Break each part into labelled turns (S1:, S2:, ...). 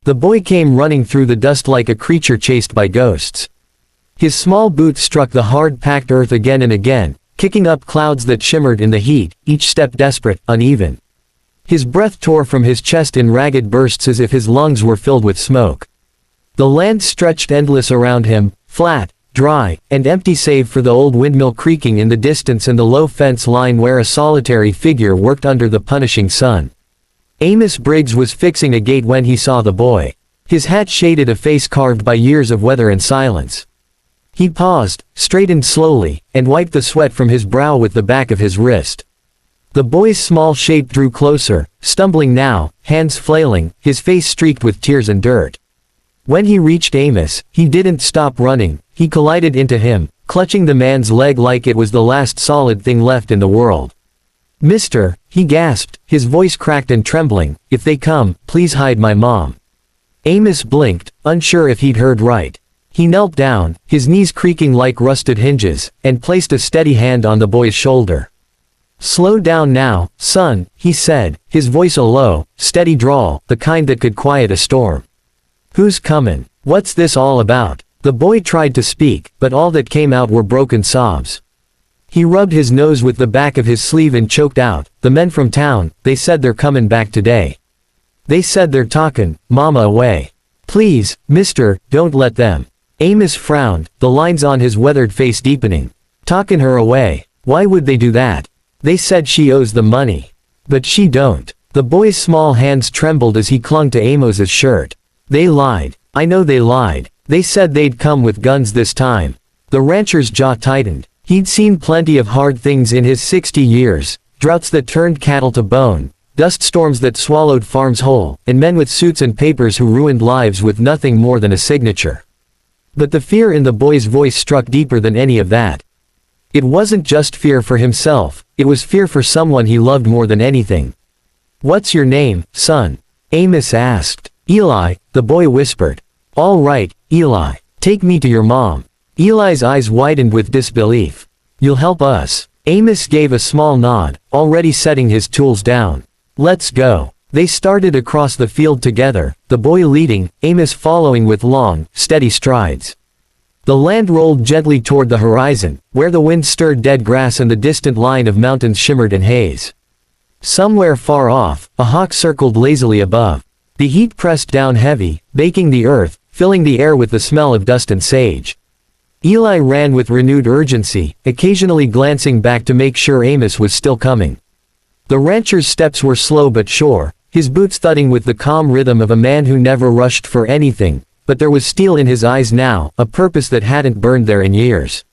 S1: The boy came running through the dust like a creature chased by ghosts. His small boots struck the hard-packed earth again and again, kicking up clouds that shimmered in the heat, each step desperate, uneven. His breath tore from his chest in ragged bursts as if his lungs were filled with smoke. The land stretched endless around him, flat, dry, and empty save for the old windmill creaking in the distance and the low fence line where a solitary figure worked under the punishing sun. Amos Briggs was fixing a gate when he saw the boy. His hat shaded a face carved by years of weather and silence. He paused, straightened slowly, and wiped the sweat from his brow with the back of his wrist. The boy's small shape drew closer, stumbling now, hands flailing, his face streaked with tears and dirt. When he reached Amos, he didn't stop running, he collided into him, clutching the man's leg like it was the last solid thing left in the world. "Mister," he gasped, his voice cracked and trembling, "if they come, please hide my mom." Amos blinked, unsure if he'd heard right. He knelt down, his knees creaking like rusted hinges, and placed a steady hand on the boy's shoulder. "Slow down now, son," he said, his voice a low, steady drawl, the kind that could quiet a storm. "Who's comin'? What's this all about?" The boy tried to speak, but all that came out were broken sobs. He rubbed his nose with the back of his sleeve and choked out, "The men from town, they said they're comin' back today. They said they're talkin' Mama away. Please, mister, don't let them." Amos frowned, the lines on his weathered face deepening. "Talkin' her away? Why would they do that? They said she owes them money. But she don't." The boy's small hands trembled as he clung to Amos's shirt. "They lied. I know they lied. They said they'd come with guns this time." The rancher's jaw tightened. He'd seen plenty of hard things in his 60 years, droughts that turned cattle to bone, dust storms that swallowed farms whole, and men with suits and papers who ruined lives with nothing more than a signature. But the fear in the boy's voice struck deeper than any of that. It wasn't just fear for himself, it was fear for someone he loved more than anything. "What's your name, son?" Amos asked. "Eli," the boy whispered. "All right, Eli. Take me to your mom." Eli's eyes widened with disbelief. "You'll help us?" Amos gave a small nod, already setting his tools down. "Let's go." They started across the field together, the boy leading, Amos following with long, steady strides. The land rolled gently toward the horizon, where the wind stirred dead grass and the distant line of mountains shimmered in haze. Somewhere far off, a hawk circled lazily above. The heat pressed down heavy, baking the earth, filling the air with the smell of dust and sage. Eli ran with renewed urgency, occasionally glancing back to make sure Amos was still coming. The rancher's steps were slow but sure, his boots thudding with the calm rhythm of a man who never rushed for anything, but there was steel in his eyes now, a purpose that hadn't burned there in years.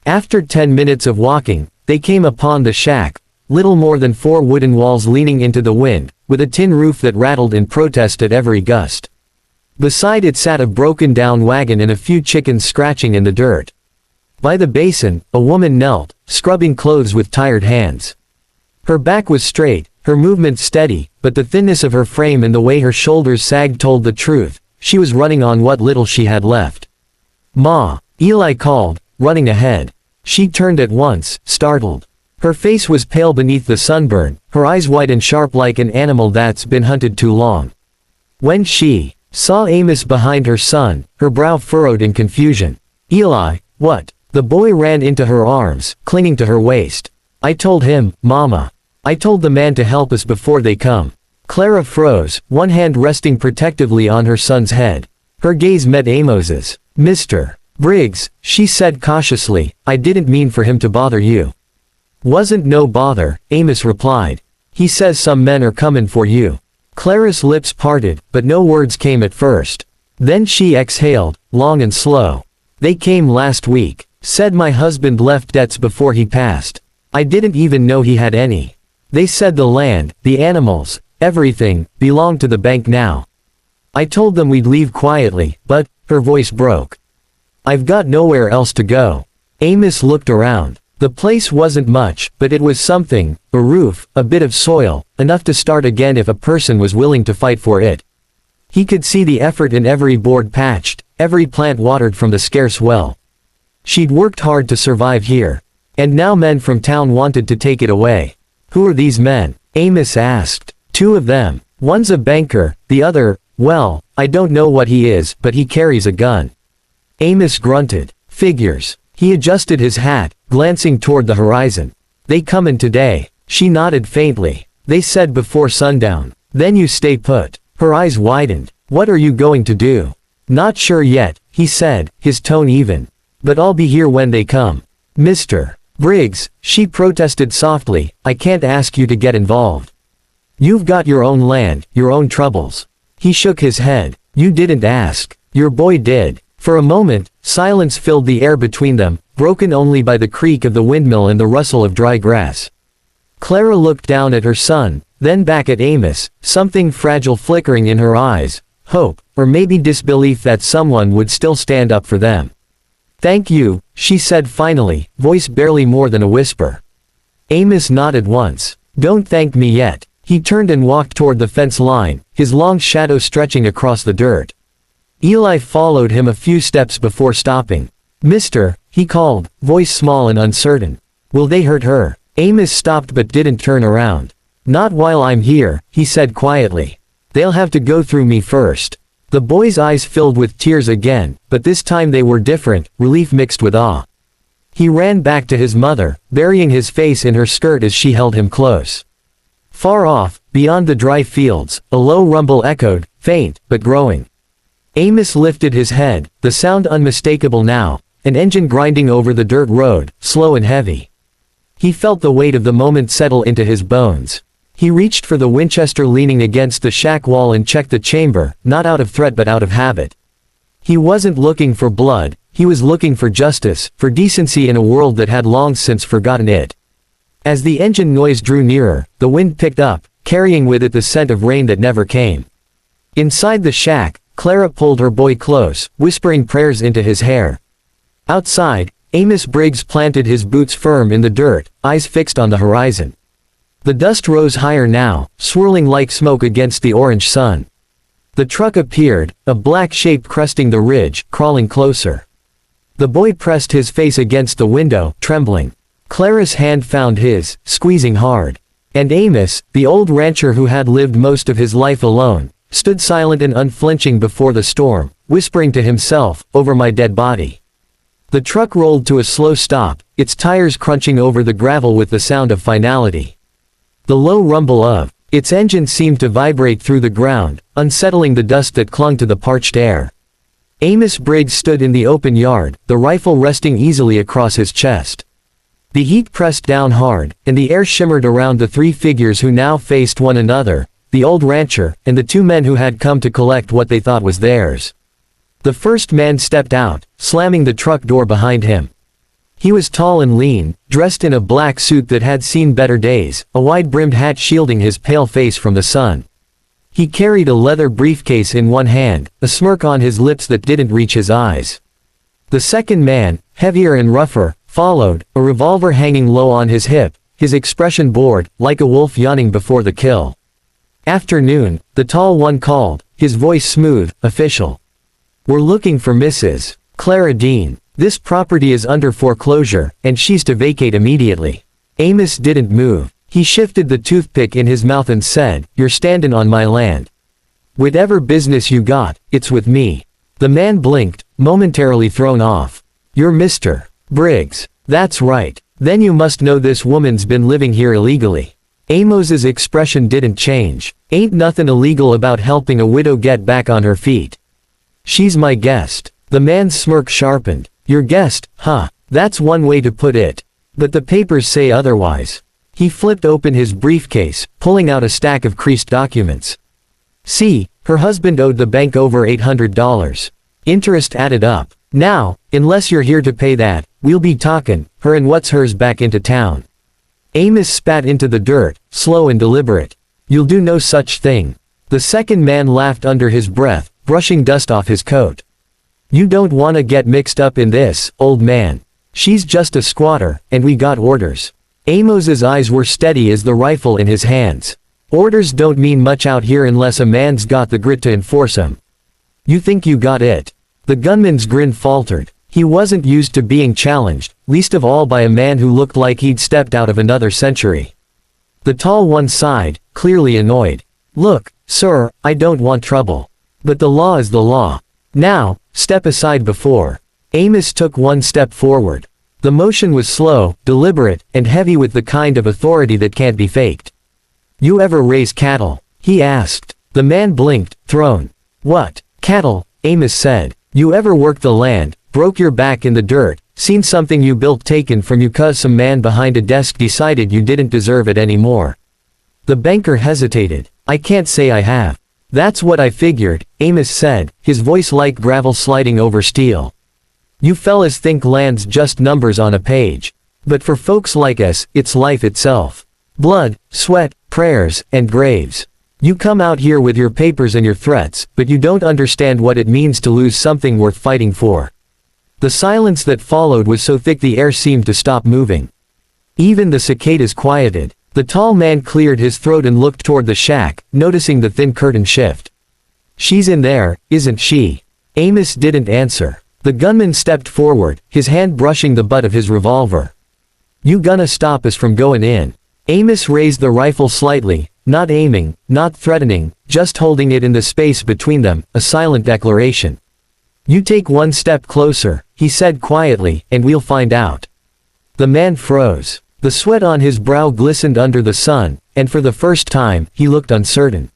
S1: After 10 minutes of walking, they came upon the shack, little more than 4 wooden walls leaning into the wind, with a tin roof that rattled in protest at every gust. Beside it sat a broken-down wagon and a few chickens scratching in the dirt. By the basin, a woman knelt, scrubbing clothes with tired hands. Her back was straight, her movement steady, but the thinness of her frame and the way her shoulders sagged told the truth. She was running on what little she had left. "Ma!" Eli called, running ahead. She turned at once, startled. Her face was pale beneath the sunburn, her eyes wide and sharp like an animal that's been hunted too long. When she saw Amos behind her son, her brow furrowed in confusion. "Eli, what?" The boy ran into her arms, clinging to her waist. "I told him, Mama. I told the man to help us before they come." Clara froze, one hand resting protectively on her son's head. Her gaze met Amos's. "Mr. Briggs," she said cautiously, "I didn't mean for him to bother you." "Wasn't no bother," Amos replied. "He says some men are comin' for you." Clara's lips parted, but no words came at first. Then she exhaled, long and slow. "They came last week. Said my husband left debts before he passed. I didn't even know he had any. They said the land, the animals, everything, belonged to the bank now. I told them we'd leave quietly, but," her voice broke. "I've got nowhere else to go." Amos looked around. The place wasn't much, but it was something, a roof, a bit of soil, enough to start again if a person was willing to fight for it. He could see the effort in every board patched, every plant watered from the scarce well. She'd worked hard to survive here. And now men from town wanted to take it away. "Who are these men?" Amos asked. "2 of them. One's a banker, the other, well, I don't know what he is, but he carries a gun. Amos grunted. Figures. He adjusted his hat, glancing toward the horizon. They comin' today. She nodded faintly. They said before sundown. Then you stay put. Her eyes widened. What are you going to do? Not sure yet, he said, his tone even. But I'll be here when they come. Mr. Briggs, she protested softly, I can't ask you to get involved. You've got your own land, your own troubles. He shook his head. You didn't ask. Your boy did. For a moment, silence filled the air between them, broken only by the creak of the windmill and the rustle of dry grass. Clara looked down at her son, then back at Amos, something fragile flickering in her eyes, hope, or maybe disbelief that someone would still stand up for them. Thank you, she said finally, voice barely more than a whisper. Amos nodded once. Don't thank me yet. He turned and walked toward the fence line, his long shadow stretching across the dirt. Eli followed him a few steps before stopping. Mister, he called, voice small and uncertain. Will they hurt her? Amos stopped but didn't turn around. Not while I'm here, he said quietly. They'll have to go through me first. The boy's eyes filled with tears again, but this time they were different, relief mixed with awe. He ran back to his mother, burying his face in her skirt as she held him close. Far off, beyond the dry fields, a low rumble echoed, faint, but growing. Amos lifted his head, the sound unmistakable now, an engine grinding over the dirt road, slow and heavy. He felt the weight of the moment settle into his bones. He reached for the Winchester leaning against the shack wall and checked the chamber, not out of threat but out of habit. He wasn't looking for blood, he was looking for justice, for decency in a world that had long since forgotten it. As the engine noise drew nearer, the wind picked up, carrying with it the scent of rain that never came. Inside the shack, Clara pulled her boy close, whispering prayers into his hair. Outside, Amos Briggs planted his boots firm in the dirt, eyes fixed on the horizon. The dust rose higher now, swirling like smoke against the orange sun. The truck appeared, a black shape cresting the ridge, crawling closer. The boy pressed his face against the window, trembling. Clara's hand found his, squeezing hard. And Amos, the old rancher who had lived most of his life alone, stood silent and unflinching before the storm, whispering to himself, over my dead body. The truck rolled to a slow stop, its tires crunching over the gravel with the sound of finality. The low rumble of its engine seemed to vibrate through the ground, unsettling the dust that clung to the parched air. Amos Briggs stood in the open yard, the rifle resting easily across his chest. The heat pressed down hard, and the air shimmered around the three figures who now faced one another, the old rancher, and the two men who had come to collect what they thought was theirs. The first man stepped out, slamming the truck door behind him. He was tall and lean, dressed in a black suit that had seen better days, a wide-brimmed hat shielding his pale face from the sun. He carried a leather briefcase in one hand, a smirk on his lips that didn't reach his eyes. The second man, heavier and rougher, followed, a revolver hanging low on his hip, his expression bored, like a wolf yawning before the kill. Afternoon, the tall one called, his voice smooth, official. We're looking for Mrs. Clara Dean. This property is under foreclosure, and she's to vacate immediately. Amos didn't move. He shifted the toothpick in his mouth and said, You're standin' on my land. Whatever business you got, it's with me. The man blinked, momentarily thrown off. You're Mr. Briggs. That's right. Then you must know this woman's been living here illegally. Amos's expression didn't change. Ain't nothing illegal about helping a widow get back on her feet. She's my guest. The man's smirk sharpened. Your guest, huh? That's one way to put it. But the papers say otherwise. He flipped open his briefcase, pulling out a stack of creased documents. See, her husband owed the bank over $800. Interest added up. Now, unless you're here to pay that, we'll be talkin', her and what's hers back into town. Amos spat into the dirt, slow and deliberate. You'll do no such thing. The second man laughed under his breath, brushing dust off his coat. You don't wanna get mixed up in this, old man. She's just a squatter, and we got orders. Amos's eyes were steady as the rifle in his hands. Orders don't mean much out here unless a man's got the grit to enforce 'em. You think you got it? The gunman's grin faltered. He wasn't used to being challenged, least of all by a man who looked like he'd stepped out of another century. The tall one sighed, clearly annoyed. Look, sir, I don't want trouble. But the law is the law. Now, step aside before. Amos took one step forward. The motion was slow, deliberate, and heavy with the kind of authority that can't be faked. You ever raise cattle? He asked. The man blinked, thrown. What? Cattle, Amos said. You ever worked the land, broke your back in the dirt, seen something you built taken from you 'cause some man behind a desk decided you didn't deserve it anymore? The banker hesitated. I can't say I have. That's what I figured, Amos said, his voice like gravel sliding over steel. You fellas think land's just numbers on a page. But for folks like us, it's life itself. Blood, sweat, prayers, and graves. You come out here with your papers and your threats, but you don't understand what it means to lose something worth fighting for. The silence that followed was so thick the air seemed to stop moving. Even the cicadas quieted. The tall man cleared his throat and looked toward the shack, noticing the thin curtain shift. She's in there, isn't she? Amos didn't answer. The gunman stepped forward, his hand brushing the butt of his revolver. You gonna stop us from going in? Amos raised the rifle slightly, not aiming, not threatening, just holding it in the space between them, a silent declaration. You take one step closer, he said quietly, and we'll find out. The man froze. The sweat on his brow glistened under the sun, and for the first time, he looked uncertain.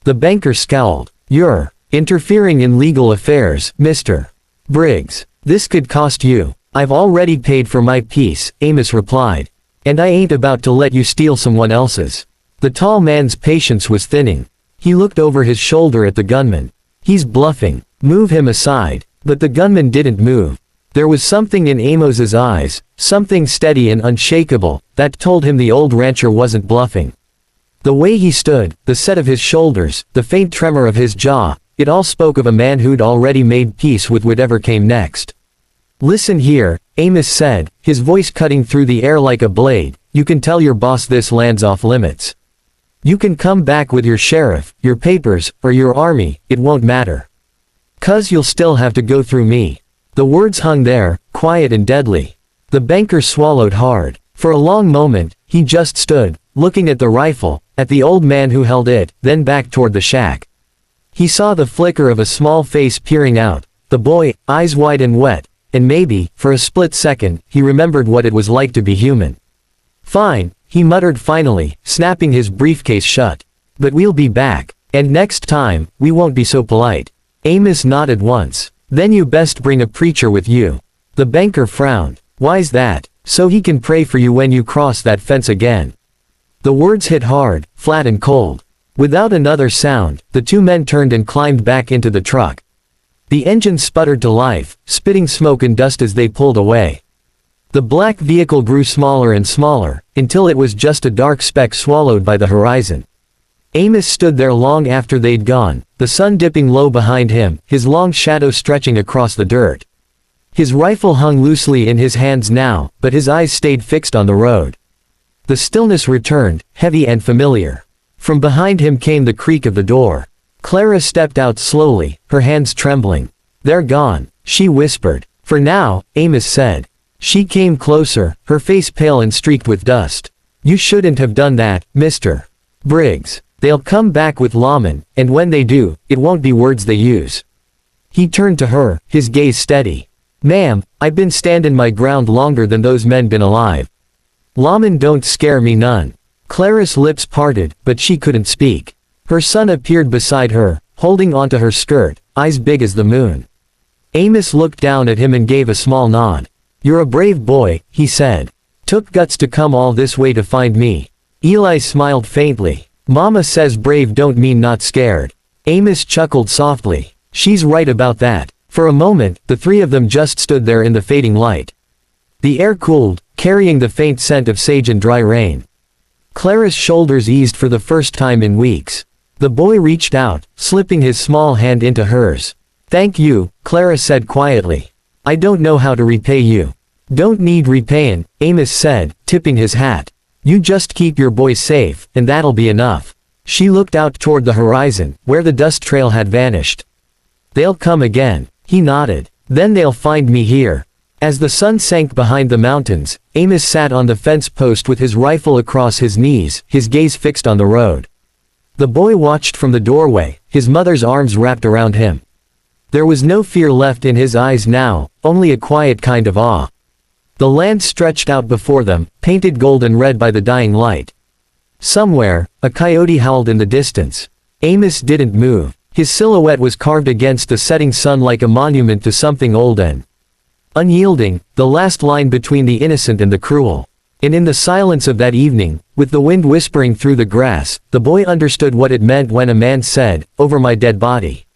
S1: The banker scowled. You're interfering in legal affairs, Mr. Briggs. This could cost you. I've already paid for my piece, Amos replied. And I ain't about to let you steal someone else's. The tall man's patience was thinning. He looked over his shoulder at the gunman. He's bluffing. Move him aside. But the gunman didn't move. There was something in Amos's eyes, something steady and unshakable, that told him the old rancher wasn't bluffing. The way he stood, the set of his shoulders, the faint tremor of his jaw, it all spoke of a man who'd already made peace with whatever came next. Listen here, Amos said, his voice cutting through the air like a blade, you can tell your boss this land's off limits. You can come back with your sheriff, your papers, or your army, it won't matter. 'Cause you'll still have to go through me. The words hung there, quiet and deadly. The banker swallowed hard. For a long moment, he just stood, looking at the rifle, at the old man who held it, then back toward the shack. He saw the flicker of a small face peering out, the boy, eyes wide and wet, and maybe, for a split second, he remembered what it was like to be human. Fine, he muttered finally, snapping his briefcase shut. But we'll be back. And next time, we won't be so polite. Amos nodded once. Then you best bring a preacher with you. The banker frowned. Why's that? So he can pray for you when you cross that fence again. The words hit hard, flat and cold. Without another sound, the two men turned and climbed back into the truck. The engine sputtered to life, spitting smoke and dust as they pulled away. The black vehicle grew smaller and smaller, until it was just a dark speck swallowed by the horizon. Amos stood there long after they'd gone, the sun dipping low behind him, his long shadow stretching across the dirt. His rifle hung loosely in his hands now, but his eyes stayed fixed on the road. The stillness returned, heavy and familiar. From behind him came the creak of the door. Clara stepped out slowly, her hands trembling. They're gone, she whispered. For now, Amos said. She came closer, her face pale and streaked with dust. You shouldn't have done that, Mr. Briggs. They'll come back with lawmen, and when they do, it won't be words they use. He turned to her, his gaze steady. Ma'am, I've been standin' my ground longer than those men been alive. Lawmen don't scare me none. Clara's lips parted, but she couldn't speak. Her son appeared beside her, holding onto her skirt, eyes big as the moon. Amos looked down at him and gave a small nod. You're a brave boy, he said. Took guts to come all this way to find me. Eli smiled faintly. Mama says brave don't mean not scared. Amos chuckled softly. She's right about that. For a moment, the three of them just stood there in the fading light. The air cooled, carrying the faint scent of sage and dry rain. Clara's shoulders eased for the first time in weeks. The boy reached out, slipping his small hand into hers. Thank you, Clara said quietly. I don't know how to repay you. Don't need repayin', Amos said, tipping his hat. You just keep your boy safe, and that'll be enough. She looked out toward the horizon, where the dust trail had vanished. They'll come again. He nodded. Then they'll find me here. As the sun sank behind the mountains, Amos sat on the fence post with his rifle across his knees, his gaze fixed on the road. The boy watched from the doorway, his mother's arms wrapped around him. There was no fear left in his eyes now, only a quiet kind of awe. The land stretched out before them, painted gold and red by the dying light. Somewhere, a coyote howled in the distance. Amos didn't move. His silhouette was carved against the setting sun like a monument to something old and unyielding, the last line between the innocent and the cruel. And in the silence of that evening, with the wind whispering through the grass, the boy understood what it meant when a man said, "Over my dead body."